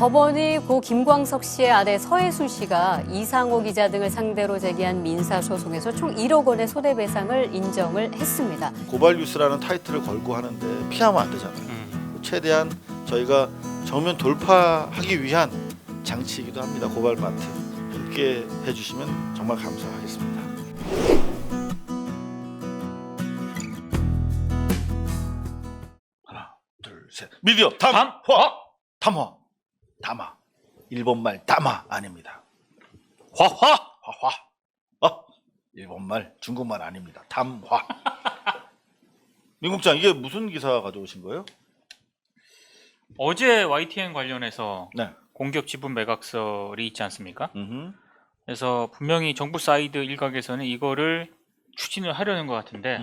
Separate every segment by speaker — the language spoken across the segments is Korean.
Speaker 1: 법원이 고 김광석 씨의 아내 서혜순 씨가 이상호 기자 등을 상대로 제기한 민사소송에서 총 1억 원의 손해배상을 인정을 했습니다.
Speaker 2: 고발뉴스라는 타이틀을 걸고 하는데 피하면 안 되잖아요. 최대한 저희가 정면 돌파하기 위한 장치이기도 합니다. 고발마트 함께 해주시면 정말 감사하겠습니다. 하나, 둘, 셋. 미디어 담화. 담화. 일본말 담화 아닙니다.
Speaker 3: 화화.
Speaker 2: 일본말, 중국말 아닙니다. 담화. 민국장, 이게 무슨 기사 가져오신 거예요?
Speaker 3: 어제 YTN 관련해서
Speaker 2: 네.
Speaker 3: 공기업 지분 매각설이 있지 않습니까?
Speaker 2: 음흠.
Speaker 3: 그래서 분명히 정부 사이드 일각에서는 이거를 추진을 하려는 것 같은데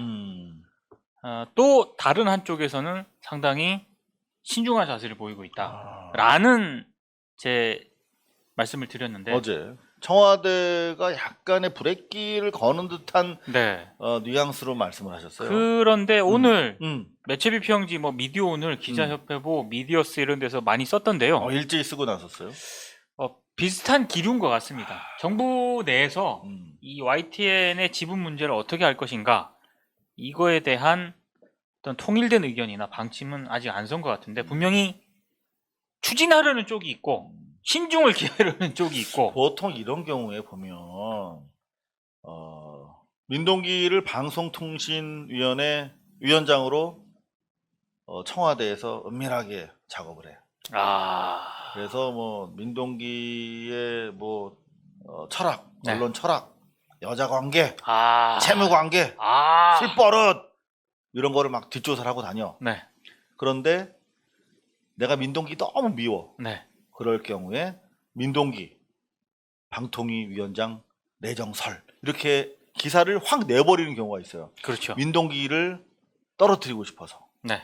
Speaker 3: 또 다른 한쪽에서는 상당히 신중한 자세를 보이고 있다라는 제 말씀을 드렸는데
Speaker 2: 어제 청와대가 약간의 브레이크를 거는 듯한
Speaker 3: 네.
Speaker 2: 뉘앙스로 말씀을 하셨어요.
Speaker 3: 그런데 오늘
Speaker 2: 음.
Speaker 3: 매체비 평지 뭐 미디어 오늘 기자협회보 미디어스 이런 데서 많이 썼던데요.
Speaker 2: 일제히 쓰고 나섰어요.
Speaker 3: 비슷한 기류인 것 같습니다. 정부 내에서
Speaker 2: 음.
Speaker 3: 이 YTN의 지분 문제를 어떻게 할 것인가 이거에 대한 어떤 통일된 의견이나 방침은 아직 안 선 것 같은데 분명히 추진하려는 쪽이 있고 신중을 기하려는 쪽이 있고
Speaker 2: 보통 이런 경우에 보면 민동기를 방송통신위원회 위원장으로 청와대에서 은밀하게 작업을 해. 그래서 뭐 민동기의 뭐 철학,
Speaker 3: 네.
Speaker 2: 언론 철학, 여자 관계, 채무 관계, 술버릇 이런 거를 막 뒷조사를 하고 다녀.
Speaker 3: 네.
Speaker 2: 그런데 내가 민동기 너무 미워.
Speaker 3: 네.
Speaker 2: 그럴 경우에 민동기 방통위 위원장 내정설 이렇게 기사를 확 내버리는 경우가 있어요.
Speaker 3: 그렇죠.
Speaker 2: 민동기를 떨어뜨리고 싶어서.
Speaker 3: 네.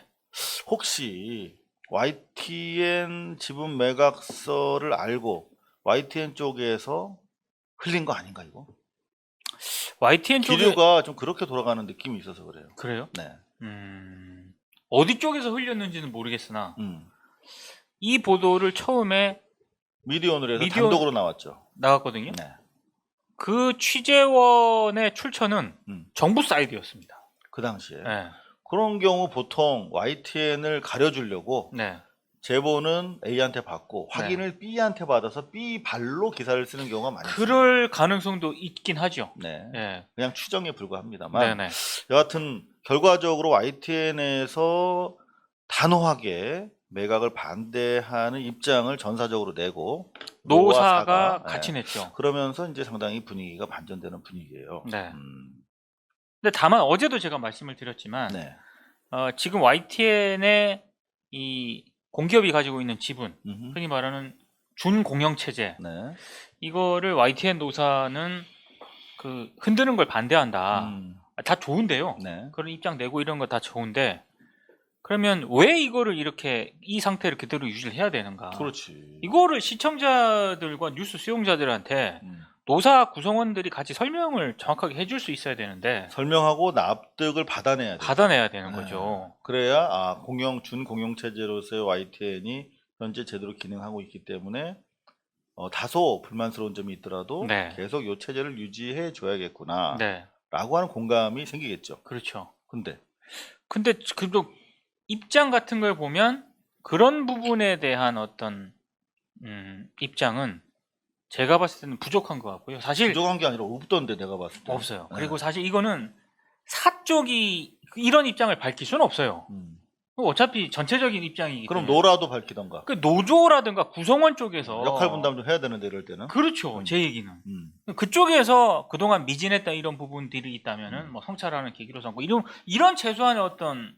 Speaker 2: 혹시 YTN 지분 매각서를 알고 YTN 쪽에서 흘린 거 아닌가 이거?
Speaker 3: YTN 쪽에
Speaker 2: 기류가 좀 그렇게 돌아가는 느낌이 있어서 그래요.
Speaker 3: 그래요?
Speaker 2: 네.
Speaker 3: 어디 쪽에서 흘렸는지는 모르겠으나
Speaker 2: 음.
Speaker 3: 이 보도를 처음에
Speaker 2: 미디어오늘에서
Speaker 3: 미디어-
Speaker 2: 단독으로 나왔죠.
Speaker 3: 나갔거든요.
Speaker 2: 네.
Speaker 3: 그 취재원의 출처는 정부 사이드였습니다.
Speaker 2: 그 당시에.
Speaker 3: 네.
Speaker 2: 그런 경우 보통 YTN을 가려주려고
Speaker 3: 네.
Speaker 2: 제보는 A한테 받고 확인을 B한테 받아서 B 발로 기사를 쓰는 경우가 많습니다.
Speaker 3: 그럴 가능성도 있긴 하죠.
Speaker 2: 네.
Speaker 3: 네.
Speaker 2: 그냥 추정에 불과합니다만
Speaker 3: 네네.
Speaker 2: 여하튼 결과적으로 YTN에서 단호하게 매각을 반대하는 입장을 전사적으로 내고
Speaker 3: 노사가
Speaker 2: 네.
Speaker 3: 같이 냈죠.
Speaker 2: 그러면서 이제 상당히 분위기가 반전되는 분위기예요.
Speaker 3: 네. 근데 다만 어제도 제가 말씀을 드렸지만
Speaker 2: 네.
Speaker 3: 지금 YTN의 이 공기업이 가지고 있는 지분,
Speaker 2: 음흠.
Speaker 3: 흔히 말하는 준공영 체제,
Speaker 2: 네.
Speaker 3: 이거를 YTN 노사는 그 흔드는 걸 반대한다. 다 좋은데요.
Speaker 2: 네.
Speaker 3: 그런 입장 내고 이런 거 다 좋은데 그러면 왜 이거를 이렇게 이 상태를 그대로 유지를 해야 되는가?
Speaker 2: 그렇지.
Speaker 3: 이거를 시청자들과 뉴스 수용자들한테 노사 구성원들이 같이 설명을 정확하게 해줄 수 있어야 되는데
Speaker 2: 설명하고 납득을 받아내야 돼요.
Speaker 3: 받아내야 되는
Speaker 2: 네.
Speaker 3: 거죠.
Speaker 2: 그래야 준공영 체제로서의 YTN이 현재 제대로 기능하고 있기 때문에 다소 불만스러운 점이 있더라도
Speaker 3: 네.
Speaker 2: 계속 이 체제를 유지해 줘야겠구나
Speaker 3: 네,
Speaker 2: 라고 하는 공감이 생기겠죠.
Speaker 3: 그렇죠.
Speaker 2: 근데
Speaker 3: 그래도 입장 같은 걸 보면 그런 부분에 대한 어떤 입장은 제가 봤을 때는 부족한 것 같고요. 사실
Speaker 2: 부족한 게 아니라 없던데 내가 봤을 때
Speaker 3: 없어요.
Speaker 2: 네.
Speaker 3: 그리고 사실 이거는 사쪽이 이런 입장을 밝힐 수는 없어요. 어차피 전체적인 입장이기
Speaker 2: 그럼
Speaker 3: 때문에.
Speaker 2: 노라도 밝히던가
Speaker 3: 그 노조라든가 구성원 쪽에서
Speaker 2: 역할 분담 좀 해야 되는데 이럴 때는
Speaker 3: 그렇죠. 제 얘기는
Speaker 2: 음.
Speaker 3: 그쪽에서 그동안 미진했던 이런 부분들이 있다면은 뭐 성찰하는 계기로 삼고 이런 최소한의 어떤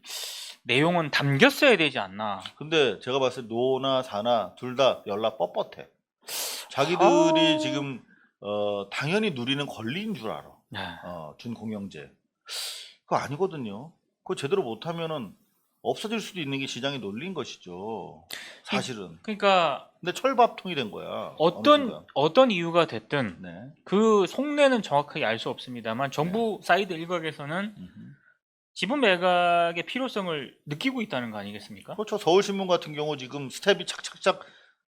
Speaker 3: 내용은 담겼어야 되지 않나.
Speaker 2: 근데 제가 봤을 때 노나 사나 둘 다 연락 뻣뻣해. 자기들이 지금 당연히 누리는 권리인 줄 알아.
Speaker 3: 네.
Speaker 2: 준공영제 그거 아니거든요. 그거 제대로 못하면은 없어질 수도 있는 게 시장의 논리인 것이죠. 사실은.
Speaker 3: 그러니까
Speaker 2: 근데 철밥통이 된 거야. 어느 순간.
Speaker 3: 어떤 이유가 됐든
Speaker 2: 네.
Speaker 3: 그 속내는 정확하게 알 수 없습니다만 정부 사이드 일각에서는 지분 매각의 필요성을 느끼고 있다는 거 아니겠습니까?
Speaker 2: 그렇죠. 서울신문 같은 경우 지금 스텝이 착착착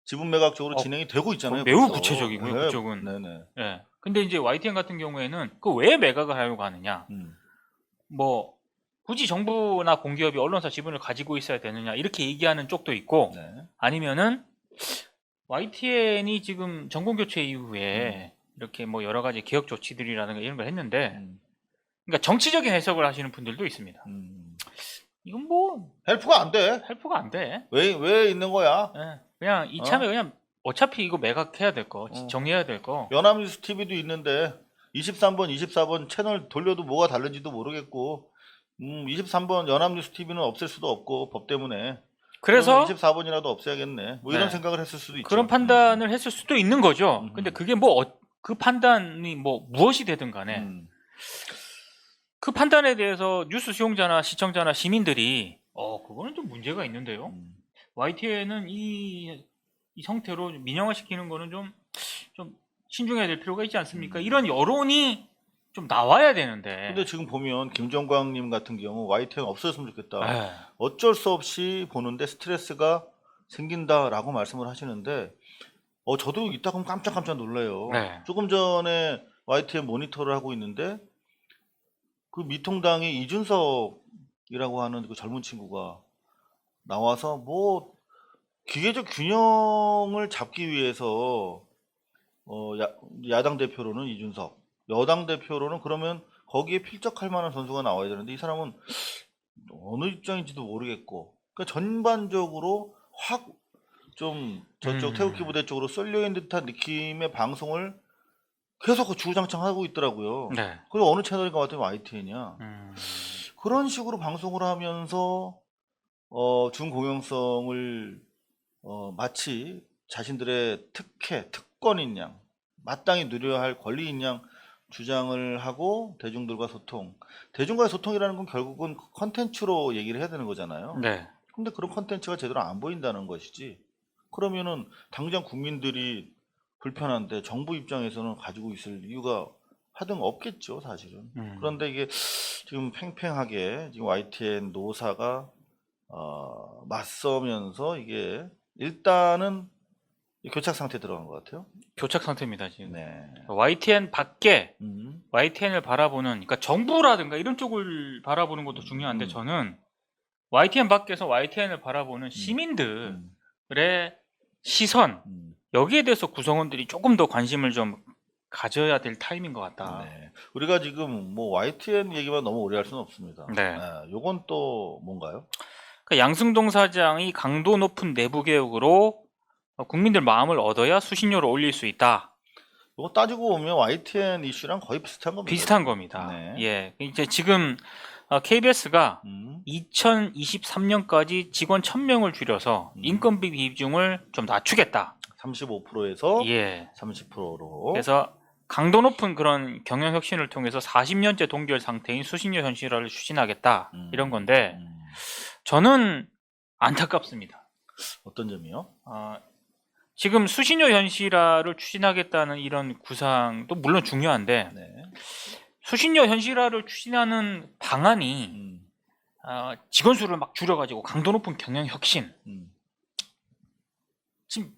Speaker 2: 지분 매각 쪽으로
Speaker 3: 어,
Speaker 2: 진행이 되고 있잖아요.
Speaker 3: 매우
Speaker 2: 벌써.
Speaker 3: 구체적이고요.
Speaker 2: 네,
Speaker 3: 그쪽은.
Speaker 2: 네네.
Speaker 3: 예. 근데 이제 YTN 같은 경우에는 그 왜 매각을 하려고 하느냐? 뭐 굳이 정부나 공기업이 언론사 지분을 가지고 있어야 되느냐 이렇게 얘기하는 쪽도 있고
Speaker 2: 네.
Speaker 3: 아니면은 YTN이 지금 정권 교체 이후에 이렇게 뭐 여러 가지 개혁 조치들이라든가 이런 걸 했는데 그러니까 정치적인 해석을 하시는 분들도 있습니다. 이건 뭐
Speaker 2: 헬프가 안 돼.
Speaker 3: 헬프가 안 돼.
Speaker 2: 왜 있는 거야?
Speaker 3: 예. 그냥 이참에 그냥 어차피 이거 매각해야 될 거, 정리해야 될 거.
Speaker 2: 연합뉴스 TV도 있는데 23번, 24번 채널 돌려도 뭐가 다른지도 모르겠고 23번 연합뉴스 TV는 없앨 수도 없고 법 때문에
Speaker 3: 그래서
Speaker 2: 24번이라도 없애야겠네. 뭐 이런
Speaker 3: 네.
Speaker 2: 생각을 했을 수도 있죠.
Speaker 3: 그런 판단을 했을 수도 있는 거죠. 근데 그게 뭐 그 판단이 뭐 무엇이 되든 간에 그 판단에 대해서 뉴스 시청자나 시청자나 시민들이 그거는 좀 문제가 있는데요. YTN은 이 형태로 민영화시키는 거는 좀 신중해야 될 필요가 있지 않습니까? 이런 여론이 좀 나와야 되는데.
Speaker 2: 근데 지금 보면 김정광님 같은 경우 YTN 없어졌으면 좋겠다.
Speaker 3: 네.
Speaker 2: 어쩔 수 없이 보는데 스트레스가 생긴다라고 말씀을 하시는데 저도 이따 보면 깜짝깜짝 놀라요.
Speaker 3: 네.
Speaker 2: 조금 전에 YTN 모니터를 하고 있는데 그 미통당의 이준석이라고 하는 그 젊은 친구가 나와서 뭐 기계적 균형을 잡기 위해서 야당 대표로는 이준석, 여당 대표로는 그러면 거기에 필적할 만한 선수가 나와야 되는데 이 사람은 어느 입장인지도 모르겠고 그러니까 전반적으로 확 좀 저쪽 태극기 부대 쪽으로 쏠려있는 듯한 느낌의 방송을 계속 주구장창 하고 있더라고요.
Speaker 3: 네.
Speaker 2: 그리고 어느 채널인가 봤더니 YTN이야.
Speaker 3: 음.
Speaker 2: 그런 식으로 방송을 하면서 준공영성을 마치 자신들의 특권인 양, 마땅히 누려야 할 권리인 양 주장을 하고 대중들과 소통. 대중과의 소통이라는 건 결국은 컨텐츠로 얘기를 해야 되는 거잖아요.
Speaker 3: 네.
Speaker 2: 근데 그런 컨텐츠가 제대로 안 보인다는 것이지. 그러면은 당장 국민들이 불편한데 정부 입장에서는 가지고 있을 이유가 하등 없겠죠, 사실은. 그런데 이게 지금 팽팽하게 지금 YTN 노사가 맞서면서 이게 일단은 교착 상태 들어간 것 같아요.
Speaker 3: 교착 상태입니다 지금.
Speaker 2: 네.
Speaker 3: YTN 밖에 YTN을 바라보는, 그러니까 정부라든가 이런 쪽을 바라보는 것도 중요한데 저는 YTN 밖에서 YTN을 바라보는 시민들의 시선 여기에 대해서 구성원들이 조금 더 관심을 좀 가져야 될 타임인 것 같다.
Speaker 2: 네. 우리가 지금 뭐 YTN 얘기만 너무 오래 할 수는 없습니다.
Speaker 3: 네.
Speaker 2: 요건 또 뭔가요?
Speaker 3: 그러니까 양승동 사장이 강도 높은 내부 개혁으로 국민들 마음을 얻어야 수신료를 올릴 수 있다.
Speaker 2: 이거 따지고 보면 YTN 이슈랑 거의 비슷한 겁니다.
Speaker 3: 비슷한 겁니다.
Speaker 2: 네.
Speaker 3: 예, 이제 지금 KBS가 2023년까지 직원 1000명을 줄여서 인건비 비중을 좀 낮추겠다.
Speaker 2: 35%에서
Speaker 3: 예.
Speaker 2: 30%로.
Speaker 3: 그래서 강도 높은 그런 경영 혁신을 통해서 40년째 동결 상태인 수신료 현실화를 추진하겠다. 이런 건데 저는 안타깝습니다.
Speaker 2: 어떤 점이요?
Speaker 3: 지금 수신료 현실화를 추진하겠다는 이런 구상도 물론 중요한데
Speaker 2: 네.
Speaker 3: 수신료 현실화를 추진하는 방안이 직원 수를 막 줄여가지고 강도 높은 경영 혁신. 지금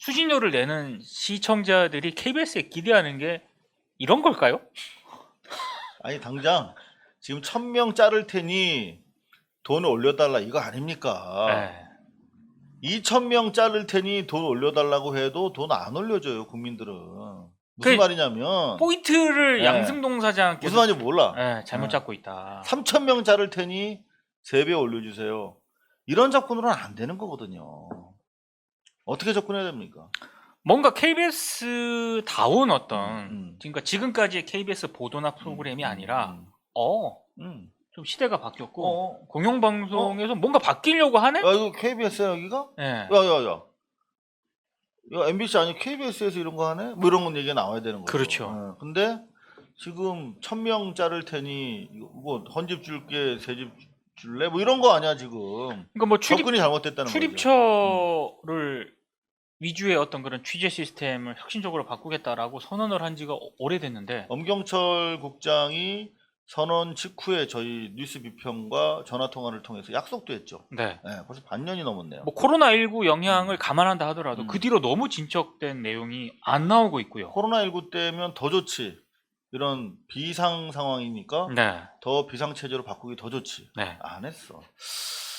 Speaker 3: 수신료를 내는 시청자들이 KBS에 기대하는 게 이런 걸까요?
Speaker 2: 아니 당장 지금 1000명 자를 테니 돈을 올려달라 이거 아닙니까?
Speaker 3: 네.
Speaker 2: 2000명 자를 테니 돈 올려달라고 해도 돈 안 올려줘요 국민들은. 무슨 말이냐면
Speaker 3: 포인트를
Speaker 2: 네.
Speaker 3: 양승동 사장께서
Speaker 2: 무슨 말인지 몰라.
Speaker 3: 네, 잘못 잡고 있다.
Speaker 2: 3000명 자를 테니 3배 올려주세요. 이런 접근으로는 안 되는 거거든요. 어떻게 접근해야 됩니까?
Speaker 3: 뭔가 KBS다운 어떤 그러니까 지금까지의 KBS 보도나 프로그램이 아니라 좀 시대가 바뀌었고 공영방송에서 뭔가 바뀌려고 하네?
Speaker 2: 야 이거 KBS야 여기가?
Speaker 3: 네.
Speaker 2: 야야야 이거 MBC 아니 KBS에서 이런 거 하네? 뭐 이런 건 얘기가 나와야 되는 거죠.
Speaker 3: 그렇죠.
Speaker 2: 근데 지금 1000명 자를 테니 뭐 헌집 줄게 새집 줄래? 뭐 이런 거 아니야 지금.
Speaker 3: 그러니까 뭐
Speaker 2: 접근이 잘못됐다는 거죠.
Speaker 3: 출입처를 위주의 어떤 그런 취재 시스템을 혁신적으로 바꾸겠다라고 선언을 한 지가 오래됐는데
Speaker 2: 엄경철 국장이 선언 직후에 저희 뉴스 비평과 전화 통화를 통해서 약속도 했죠.
Speaker 3: 네.
Speaker 2: 네, 벌써 반년이 넘었네요.
Speaker 3: 뭐 코로나19 영향을 감안한다 하더라도 그 뒤로 너무 진척된 내용이 안 나오고 있고요.
Speaker 2: 코로나19 때면 더 좋지. 이런 비상 상황이니까
Speaker 3: 네.
Speaker 2: 더 비상 체제로 바꾸기 더 좋지.
Speaker 3: 네.
Speaker 2: 안 했어.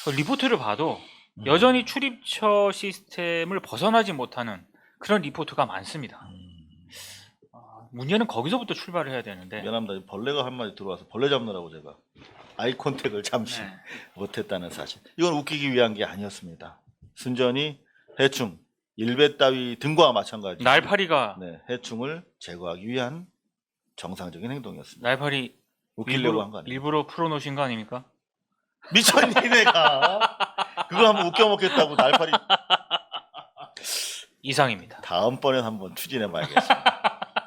Speaker 3: 그 리포트를 봐도 여전히 출입처 시스템을 벗어나지 못하는 그런 리포트가 많습니다. 문제는 거기서부터 출발을 해야 되는데.
Speaker 2: 미안합니다. 벌레가 한 마리 들어와서 벌레 잡느라고 제가 아이 컨택을 잠시
Speaker 3: 네.
Speaker 2: 못했다는 사실. 이건 웃기기 위한 게 아니었습니다. 순전히 해충, 일배 따위 등과 마찬가지.
Speaker 3: 날파리가
Speaker 2: 네, 해충을 제거하기 위한 정상적인 행동이었습니다.
Speaker 3: 날파리
Speaker 2: 웃기려고 한 거 아니에요?
Speaker 3: 일부러 풀어놓으신 거 아닙니까?
Speaker 2: 미쳤니 내가? 그거 한번 웃겨 먹겠다고 날파리.
Speaker 3: 이상입니다.
Speaker 2: 다음번엔 한번 추진해봐야겠습니다.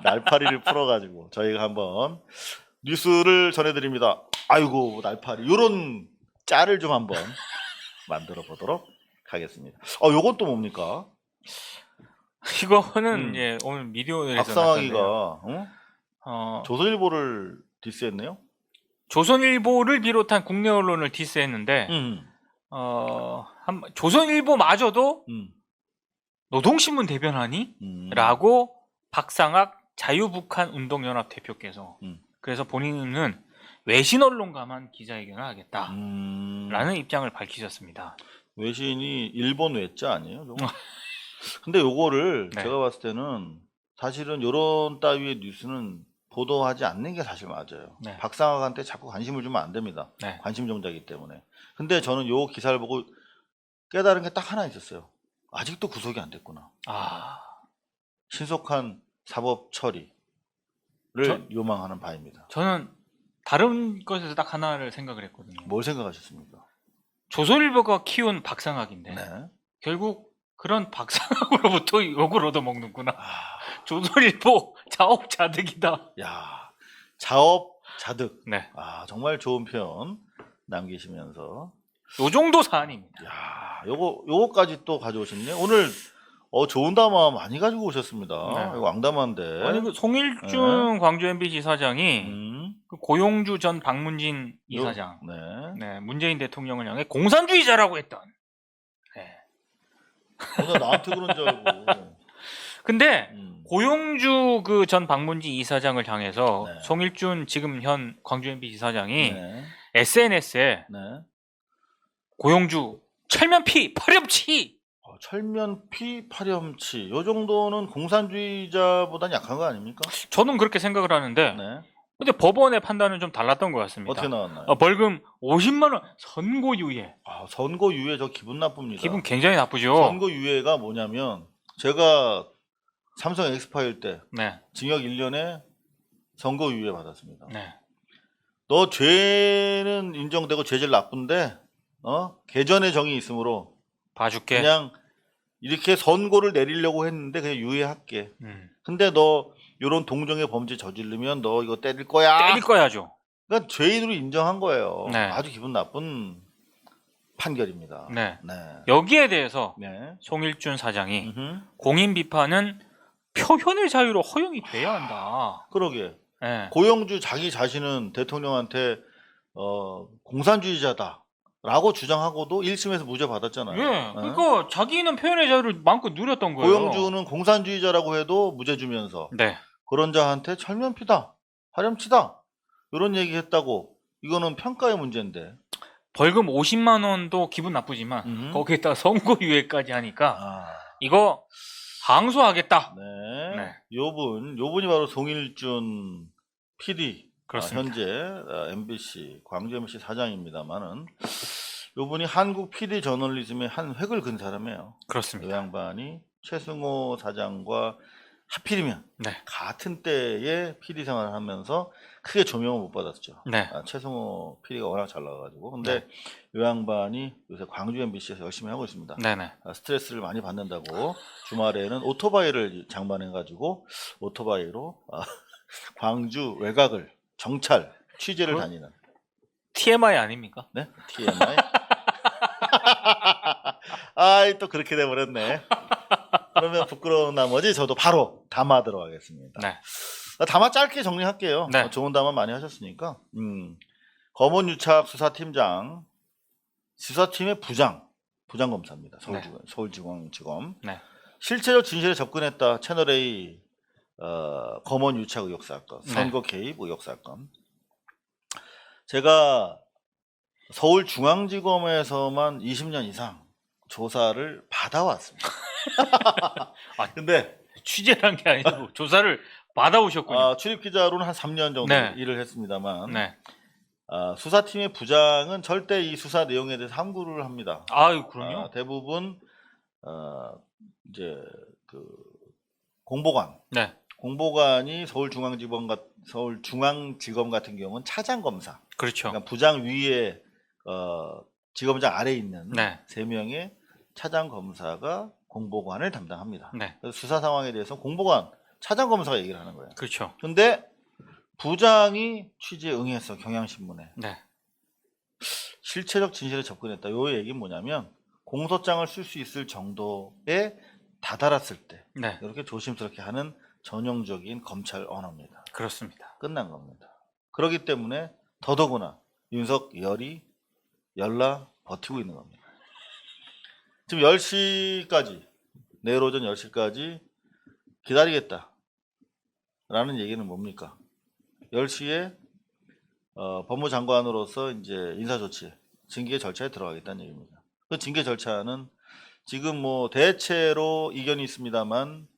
Speaker 2: 날파리를 풀어가지고 저희가 한번 뉴스를 전해드립니다. 아이고 날파리 이런 짤을 좀 한번 만들어 보도록 하겠습니다. 요건 또 뭡니까?
Speaker 3: 이거는 이제 오늘 미디어에서
Speaker 2: 박상하기가 응?
Speaker 3: 어,
Speaker 2: 조선일보를 디스했네요.
Speaker 3: 조선일보를 비롯한 국내 언론을 디스했는데 조선일보마저도 노동신문 대변하니? 라고 박상학 자유북한운동연합 대표께서 그래서 본인은 외신 언론과만 기자회견을 하겠다라는 입장을 밝히셨습니다.
Speaker 2: 외신이 일본 외자 아니에요? 저거? 근데 요거를
Speaker 3: 네.
Speaker 2: 제가 봤을 때는 사실은 요런 따위의 뉴스는 보도하지 않는 게 사실 맞아요.
Speaker 3: 네.
Speaker 2: 박상학한테 자꾸 관심을 주면 안 됩니다.
Speaker 3: 네.
Speaker 2: 관심 종자이기 때문에. 근데 저는 요 기사를 보고 깨달은 게 딱 하나 있었어요. 아직도 구속이 안 됐구나. 신속한 사법 처리를 요망하는 바입니다.
Speaker 3: 저는 다른 것에서 딱 하나를 생각을 했거든요.
Speaker 2: 뭘 생각하셨습니까?
Speaker 3: 조선일보가 키운 박상학인데
Speaker 2: 네.
Speaker 3: 결국 그런 박상학으로부터 욕을 얻어먹는구나. 조선일보 자업자득이다.
Speaker 2: 야, 자업자득.
Speaker 3: 네.
Speaker 2: 정말 좋은 표현 남기시면서.
Speaker 3: 요 정도 사안입니다.
Speaker 2: 야, 요거까지 또 가져오셨네. 오늘 좋은 담화 많이 가지고 오셨습니다.
Speaker 3: 네.
Speaker 2: 이거 왕담화인데.
Speaker 3: 아니 그 송일준 광주 MBC 사장이 그 고용주 전 박문진 이사장, 네, 문재인 대통령을 향해 공산주의자라고 했던. 네.
Speaker 2: 나 나한테 그런 줄 알고.
Speaker 3: 근데 고용주 그 전 박문진 이사장을 향해서
Speaker 2: 네.
Speaker 3: 송일준 지금 현 광주 MBC 사장이
Speaker 2: 네.
Speaker 3: SNS에
Speaker 2: 네.
Speaker 3: 고용주 철면피 파렴치
Speaker 2: 철면피 파렴치 요 정도는 공산주의자보단 약한 거 아닙니까?
Speaker 3: 저는 그렇게 생각을 하는데
Speaker 2: 네.
Speaker 3: 근데 법원의 판단은 좀 달랐던 것 같습니다.
Speaker 2: 어떻게 나왔나요?
Speaker 3: 벌금 50만 원 선고유예.
Speaker 2: 선고유예 저 기분 나쁩니다.
Speaker 3: 기분 굉장히 나쁘죠.
Speaker 2: 선고유예가 뭐냐면 제가 삼성 엑스파일 때
Speaker 3: 네.
Speaker 2: 징역 1년에 선고유예 받았습니다.
Speaker 3: 네.
Speaker 2: 너 죄는 인정되고 죄질 나쁜데 개전의 정이 있으므로
Speaker 3: 봐줄게.
Speaker 2: 그냥 이렇게 선고를 내리려고 했는데 그냥 유예할게. 근데 너 이런 동정의 범죄 저지르면 너 이거 때릴 거야.
Speaker 3: 때릴 거야죠.
Speaker 2: 그러니까 죄인으로 인정한 거예요.
Speaker 3: 네.
Speaker 2: 아주 기분 나쁜 판결입니다.
Speaker 3: 네.
Speaker 2: 네.
Speaker 3: 여기에 대해서
Speaker 2: 네.
Speaker 3: 송일준 사장이
Speaker 2: 음흠.
Speaker 3: 공인 비판은 표현의 자유로 허용이 돼야 한다.
Speaker 2: 그러게.
Speaker 3: 네.
Speaker 2: 고영주 자기 자신은 대통령한테 공산주의자다라고 주장하고도 1심에서 무죄 받았잖아요.
Speaker 3: 예. 그러니까 자기는 표현의 자유를 마음껏 누렸던 거예요.
Speaker 2: 고영주는 공산주의자라고 해도 무죄 주면서
Speaker 3: 네.
Speaker 2: 그런 자한테 철면피다, 파렴치다 이런 얘기했다고. 이거는 평가의 문제인데.
Speaker 3: 벌금 50만 원도 기분 나쁘지만 거기에다가 선고유예까지 하니까 이거 항소하겠다.
Speaker 2: 네.
Speaker 3: 네.
Speaker 2: 요분이 바로 송일준 PD,
Speaker 3: 그렇습니다.
Speaker 2: 현재 MBC 광주 MBC 사장입니다만은 요분이 한국 PD 저널리즘의 한 획을 그은 사람이에요.
Speaker 3: 그렇습니다.
Speaker 2: 이 양반이 최승호 사장과 하필이면
Speaker 3: 네.
Speaker 2: 같은 때에 PD 생활을 하면서 크게 조명을 못 받았죠.
Speaker 3: 네.
Speaker 2: 최승호 PD가 워낙 잘 나와가지고. 근데 이 양반이 요새 광주 MBC에서 열심히 하고 있습니다.
Speaker 3: 네네.
Speaker 2: 스트레스를 많이 받는다고 주말에는 오토바이를 장만해가지고 오토바이로 광주 외곽을 정찰 취재를 다니는.
Speaker 3: TMI 아닙니까?
Speaker 2: 네? TMI. 또 그렇게 돼버렸네. 그러면 부끄러운 나머지 저도 바로 담아 들어가겠습니다.
Speaker 3: 네.
Speaker 2: 담화 짧게 정리할게요.
Speaker 3: 네.
Speaker 2: 좋은 담화 많이 하셨으니까. 검언유착 수사팀장, 수사팀의 부장검사입니다.
Speaker 3: 네.
Speaker 2: 서울중앙지검.
Speaker 3: 네.
Speaker 2: 실체적 진실에 접근했다. 채널A 검언유착 의혹 사건,
Speaker 3: 네.
Speaker 2: 선거 개입 의혹 사건. 제가 서울중앙지검에서만 20년 이상 조사를 받아왔습니다. 근데
Speaker 3: 취재란 게 아니고 조사를 받아오셨군요.
Speaker 2: 출입기자로는 한 3년 정도
Speaker 3: 네.
Speaker 2: 일을 했습니다만
Speaker 3: 네.
Speaker 2: 수사팀의 부장은 절대 이 수사 내용에 대해서 함구를 합니다.
Speaker 3: 아유, 그럼요.
Speaker 2: 대부분 이제 그 공보관,
Speaker 3: 네.
Speaker 2: 공보관이 서울중앙지검 같은 경우는 차장검사,
Speaker 3: 그렇죠.
Speaker 2: 그러니까 부장 위에 지검장 아래에 있는
Speaker 3: 네.
Speaker 2: 3명의 차장검사가 공보관을 담당합니다.
Speaker 3: 네.
Speaker 2: 그래서 수사 상황에 대해서 공보관 차장검사가 얘기를 하는 거예요.
Speaker 3: 그렇죠.
Speaker 2: 근데 부장이 취재에 응해서 경향신문에
Speaker 3: 네.
Speaker 2: 실체적 진실에 접근했다. 요 얘기는 뭐냐면 공소장을 쓸 수 있을 정도에 다다랐을 때
Speaker 3: 네.
Speaker 2: 이렇게 조심스럽게 하는 전형적인 검찰 언어입니다.
Speaker 3: 그렇습니다.
Speaker 2: 끝난 겁니다. 그렇기 때문에 더더구나 윤석열이 열라 버티고 있는 겁니다. 지금 10시까지, 내일 오전 10시까지 기다리겠다 라는 얘기는 뭡니까? 10시에 법무장관으로서 이제 인사조치, 징계 절차에 들어가겠다는 얘기입니다. 그 징계 절차는 지금 뭐 대체로 이견이 있습니다만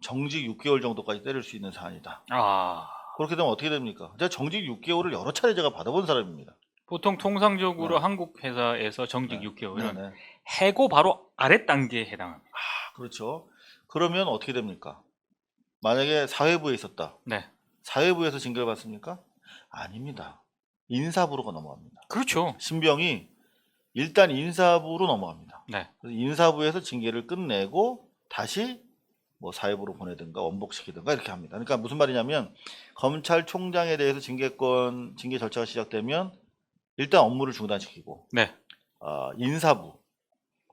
Speaker 2: 정직 6개월 정도까지 때릴 수 있는 사안이다. 그렇게 되면 어떻게 됩니까? 제가 정직 6개월을 여러 차례 제가 받아본 사람입니다.
Speaker 3: 보통 통상적으로
Speaker 2: 네.
Speaker 3: 한국 회사에서 정직 6개월은
Speaker 2: 네네.
Speaker 3: 해고 바로 아래 단계에 해당합니다.
Speaker 2: 그렇죠. 그러면 어떻게 됩니까? 만약에 사회부에 있었다.
Speaker 3: 네.
Speaker 2: 사회부에서 징계를 받습니까? 아닙니다. 인사부로 넘어갑니다.
Speaker 3: 그렇죠.
Speaker 2: 신병이 일단 인사부로 넘어갑니다.
Speaker 3: 네.
Speaker 2: 그래서 인사부에서 징계를 끝내고 다시 뭐 사회부로 보내든가 원복시키든가 이렇게 합니다. 그러니까 무슨 말이냐면 검찰총장에 대해서 징계 절차가 시작되면 일단 업무를 중단시키고
Speaker 3: 네.
Speaker 2: 인사부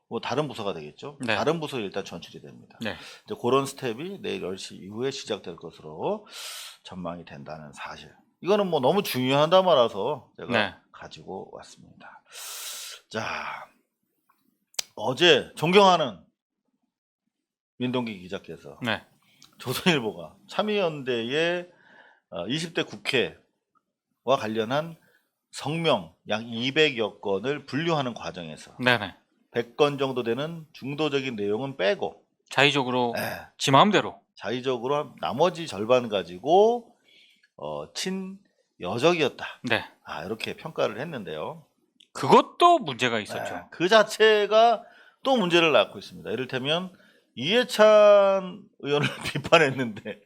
Speaker 2: 뭐 다른 부서가 되겠죠.
Speaker 3: 네.
Speaker 2: 다른 부서에 일단 전출이 됩니다.
Speaker 3: 네.
Speaker 2: 이제 그런 스텝이 내일 10시 이후에 시작될 것으로 전망이 된다는 사실. 이거는 뭐 너무 중요한 담화라서 제가
Speaker 3: 네.
Speaker 2: 가지고 왔습니다. 자, 어제 존경하는 민동기 기자께서
Speaker 3: 네.
Speaker 2: 조선일보가 참여연대의 20대 국회와 관련한 성명 약 200여 건을 분류하는 과정에서
Speaker 3: 네네.
Speaker 2: 100건 정도 되는 중도적인 내용은 빼고
Speaker 3: 자의적으로 지 마음대로.
Speaker 2: 자의적으로 나머지 절반 가지고 친여적이었다.
Speaker 3: 네.
Speaker 2: 이렇게 평가를 했는데요.
Speaker 3: 그것도 문제가 있었죠.
Speaker 2: 그 자체가 또 문제를 낳고 있습니다. 이를테면 이해찬 의원을 비판했는데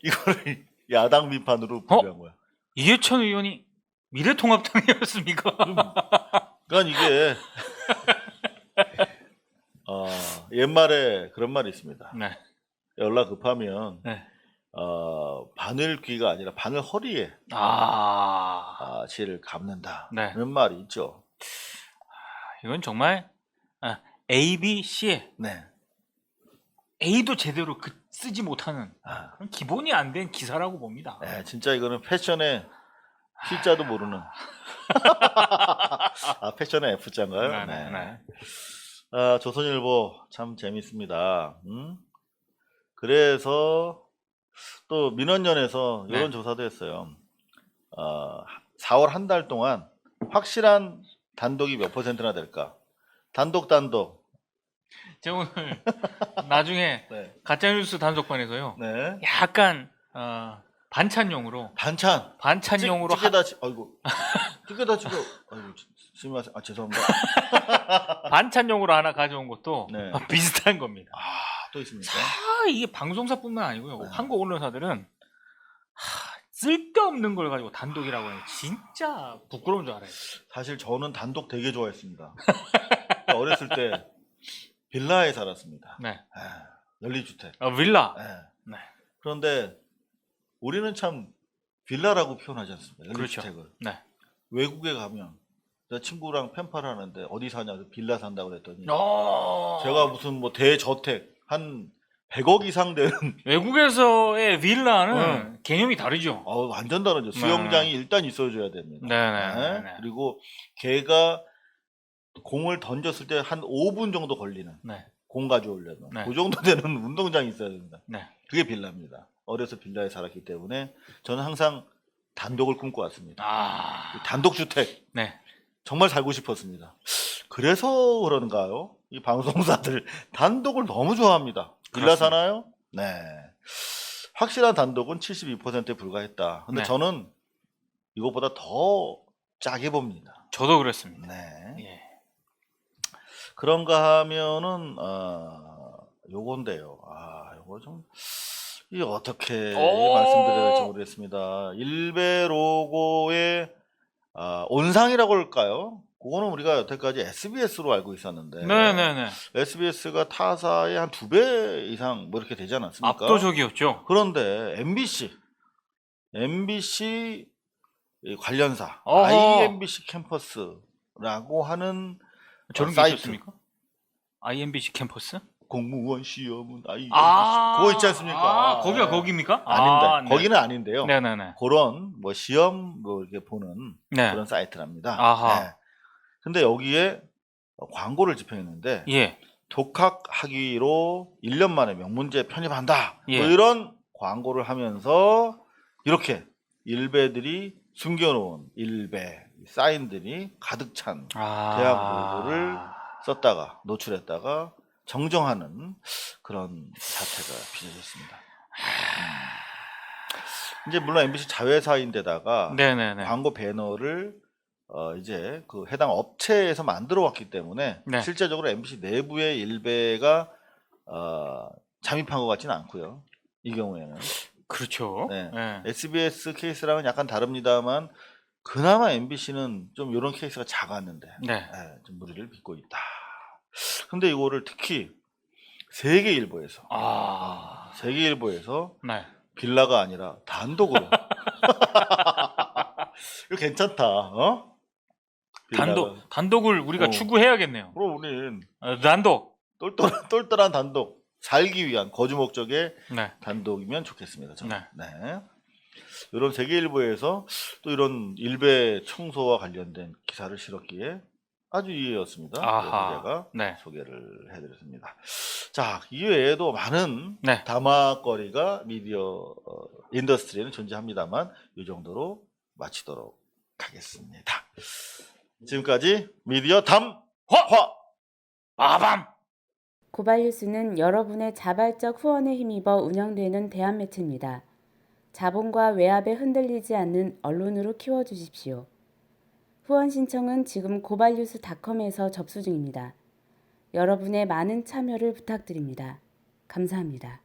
Speaker 2: 이거를 야당 비판으로 분류한 거야.
Speaker 3: 이해찬 의원이 미래통합당이었습니까?
Speaker 2: 그러니까 이게 옛말에 그런 말이 있습니다.
Speaker 3: 네.
Speaker 2: 연락 급하면
Speaker 3: 네.
Speaker 2: 바늘 귀가 아니라 바늘 허리에 실을 감는다.
Speaker 3: 네.
Speaker 2: 그런 말이 있죠.
Speaker 3: 이건 정말 A, B, C에
Speaker 2: 네.
Speaker 3: A도 제대로 쓰지 못하는 그런 기본이 안 된 기사라고 봅니다.
Speaker 2: 네, 진짜 이거는 패션의 P자도 모르는. 패션의 F자인가요?
Speaker 3: 네.
Speaker 2: 조선일보 참 재밌습니다. 그래서 또 민원연에서 이런 조사도 했어요. 4월 한 달 동안 확실한 단독이 몇 %나 될까? 단독.
Speaker 3: 제가 오늘 나중에
Speaker 2: 네.
Speaker 3: 가짜뉴스 단속반에서요.
Speaker 2: 네.
Speaker 3: 약간 반찬용으로
Speaker 2: 반찬용으로 찌개다 치고 아이고 스미마셍. 죄송합니다.
Speaker 3: 반찬용으로 하나 가져온 것도
Speaker 2: 네.
Speaker 3: 비슷한 겁니다.
Speaker 2: 또 있습니까?
Speaker 3: 이게 방송사뿐만 아니고요.
Speaker 2: 네.
Speaker 3: 한국 언론사들은 쓸데없는 걸 가지고 단독이라고 해요. 진짜 부끄러운 줄 알아요.
Speaker 2: 사실 저는 단독 되게 좋아했습니다. 어렸을 때 빌라에 살았습니다.
Speaker 3: 네.
Speaker 2: 연립주택.
Speaker 3: 빌라. 네.
Speaker 2: 그런데 우리는 참 빌라라고 표현하지 않습니까? 연립주택을.
Speaker 3: 그렇죠. 네.
Speaker 2: 외국에 가면 내 친구랑 펜팔 하는데 어디 사냐? 빌라 산다고 그랬더니
Speaker 3: 어.
Speaker 2: 제가 무슨 뭐 대저택 한 100억 이상 되는
Speaker 3: 외국에서의 빌라는 개념이 다르죠.
Speaker 2: 완전 다르죠. 수영장이 일단 있어줘야 됩니다.
Speaker 3: 네네.
Speaker 2: 네? 그리고 걔가 공을 던졌을 때 한 5분 정도 걸리는
Speaker 3: 네.
Speaker 2: 공 가져오려면
Speaker 3: 네.
Speaker 2: 그 정도 되는 운동장이 있어야 됩니다.
Speaker 3: 네.
Speaker 2: 그게 빌라입니다. 어려서 빌라에 살았기 때문에 저는 항상 단독을 꿈꿔왔습니다. 단독 주택
Speaker 3: 네.
Speaker 2: 정말 살고 싶었습니다. 그래서 그런가요? 이 방송사들 단독을 너무 좋아합니다. 빌라
Speaker 3: 그렇습니다.
Speaker 2: 사나요? 네. 확실한 단독은 72%에 불과했다. 근데
Speaker 3: 네.
Speaker 2: 저는 이것보다 더 짜게 봅니다.
Speaker 3: 저도 그렇습니다.
Speaker 2: 네.
Speaker 3: 예.
Speaker 2: 그런가 하면은 요건데요. 요거 좀 이 어떻게 말씀드려야 될지 모르겠습니다. 일베 로고의 온상이라고 할까요? 그거는 우리가 여태까지 SBS로 알고 있었는데
Speaker 3: 네네네.
Speaker 2: SBS가 타사의 한 2배 이상 뭐 이렇게 되지 않았습니까?
Speaker 3: 압도적이었죠.
Speaker 2: 그런데 MBC 관련사
Speaker 3: 어허.
Speaker 2: IMBC 캠퍼스라고 하는
Speaker 3: 저런 게
Speaker 2: 사이트.
Speaker 3: 있었습니까? IMBC 캠퍼스?
Speaker 2: 공무원 시험은 IMBC
Speaker 3: 아,
Speaker 2: 그거 있지 않습니까?
Speaker 3: 거기가 거기입니까?
Speaker 2: 아닌데
Speaker 3: 네.
Speaker 2: 거기는 아닌데요.
Speaker 3: 네네네.
Speaker 2: 그런 뭐 시험 뭐 이렇게 보는
Speaker 3: 네.
Speaker 2: 그런 사이트랍니다.
Speaker 3: 아하.
Speaker 2: 네. 근데 여기에 광고를 집행했는데
Speaker 3: 예.
Speaker 2: 독학하기로 1년 만에 명문대 편입한다.
Speaker 3: 예.
Speaker 2: 뭐 이런 광고를 하면서 이렇게 일베들이 숨겨놓은 일베 사인들이 가득 찬 대학 로고를 썼다가 노출했다가 정정하는 그런 사태가 빚어졌습니다. 이제 물론 MBC 자회사인데다가
Speaker 3: 네네네.
Speaker 2: 광고 배너를 이제 그 해당 업체에서 만들어 왔기 때문에
Speaker 3: 네.
Speaker 2: 실제적으로 MBC 내부의 일베가 잠입한 것 같지는 않고요. 이 경우에는
Speaker 3: 그렇죠.
Speaker 2: 네.
Speaker 3: 네.
Speaker 2: SBS 케이스랑은 약간 다릅니다만 그나마 MBC는 좀 이런 케이스가 작았는데
Speaker 3: 네.
Speaker 2: 좀 무리를 빚고 있다. 근데 이거를 특히 세계일보에서 세계일보에서
Speaker 3: 네.
Speaker 2: 빌라가 아니라 단독으로 이거 괜찮다.
Speaker 3: 단독을 우리가 추구해야겠네요.
Speaker 2: 그럼 우린
Speaker 3: 단독.
Speaker 2: 똘똘한 단독, 살기 위한 거주 목적의
Speaker 3: 네.
Speaker 2: 단독이면 좋겠습니다. 저는.
Speaker 3: 네.
Speaker 2: 네. 이런 세계일보에서 또 이런 일베 청소와 관련된 기사를 실었기에 아주 이해였습니다. 그래서 제가
Speaker 3: 네.
Speaker 2: 소개를 해드렸습니다. 자, 이외에도 많은
Speaker 3: 네.
Speaker 2: 담화거리가 미디어 인더스트리에는 존재합니다만 이 정도로 마치도록 하겠습니다. 지금까지 미디어 담화
Speaker 3: 아밤.
Speaker 4: 고발뉴스는 여러분의 자발적 후원에 힘입어 운영되는 대한매체입니다. 자본과 외압에 흔들리지 않는 언론으로 키워주십시오. 후원 신청은 지금 고발뉴스닷컴에서 접수 중입니다. 여러분의 많은 참여를 부탁드립니다. 감사합니다.